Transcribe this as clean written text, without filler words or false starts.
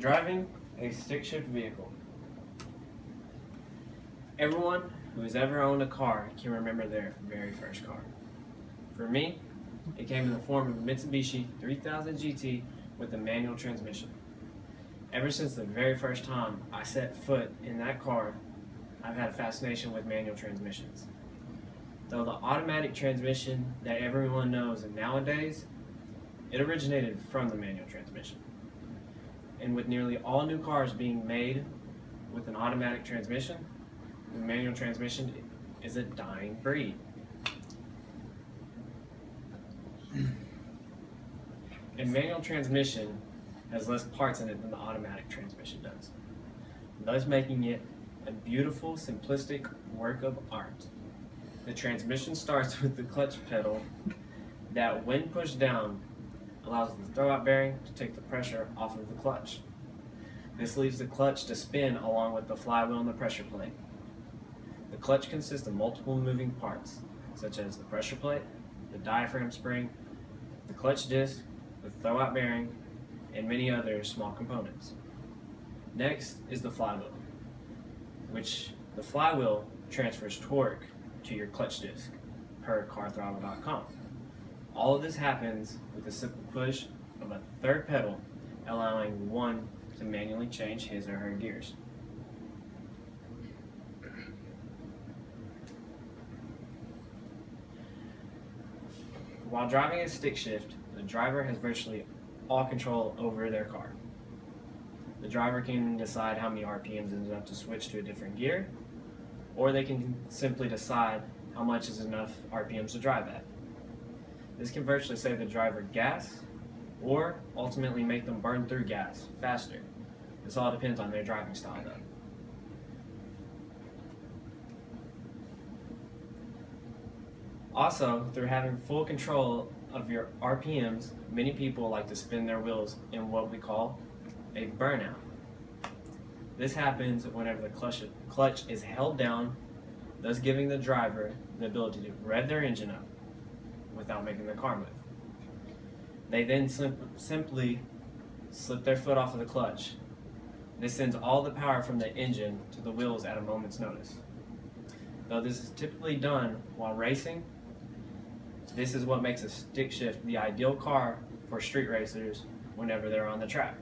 Driving a stick shift vehicle. Everyone who has ever owned a car can remember their very first car. For me, it came in the form of a Mitsubishi 3000 GT with a manual transmission. Ever since the very first time I set foot in that car, I've had a fascination with manual transmissions. Though the automatic transmission that everyone knows nowadays, it originated from the manual transmission. And with nearly all new cars being made with an automatic transmission, the manual transmission is a dying breed. A manual transmission has less parts in it than the automatic transmission does, thus making it a beautiful, simplistic work of art. The transmission starts with the clutch pedal that, when pushed down, allows the throwout bearing to take the pressure off of the clutch. This leaves the clutch to spin along with the flywheel and the pressure plate. The clutch consists of multiple moving parts, such as the pressure plate, the diaphragm spring, the clutch disc, the throwout bearing, and many other small components. Next is the flywheel, which the flywheel transfers torque to your clutch disc, per carthrottle.com. All of this happens with a simple push of a third pedal, allowing one to manually change his or her gears. While driving a stick shift, the driver has virtually all control over their car. The driver can decide how many RPMs is enough to switch to a different gear, or they can simply decide how much is enough RPMs to drive at. This can virtually save the driver gas, or ultimately make them burn through gas faster. This all depends on their driving style though. Also, through having full control of your RPMs, many people like to spin their wheels in what we call a burnout. This happens whenever the clutch is held down, thus giving the driver the ability to rev their engine up without making the car move. They then simply slip their foot off of the clutch. This sends all the power from the engine to the wheels at a moment's notice. Though this is typically done while racing, this is what makes a stick shift the ideal car for street racers whenever they're on the track.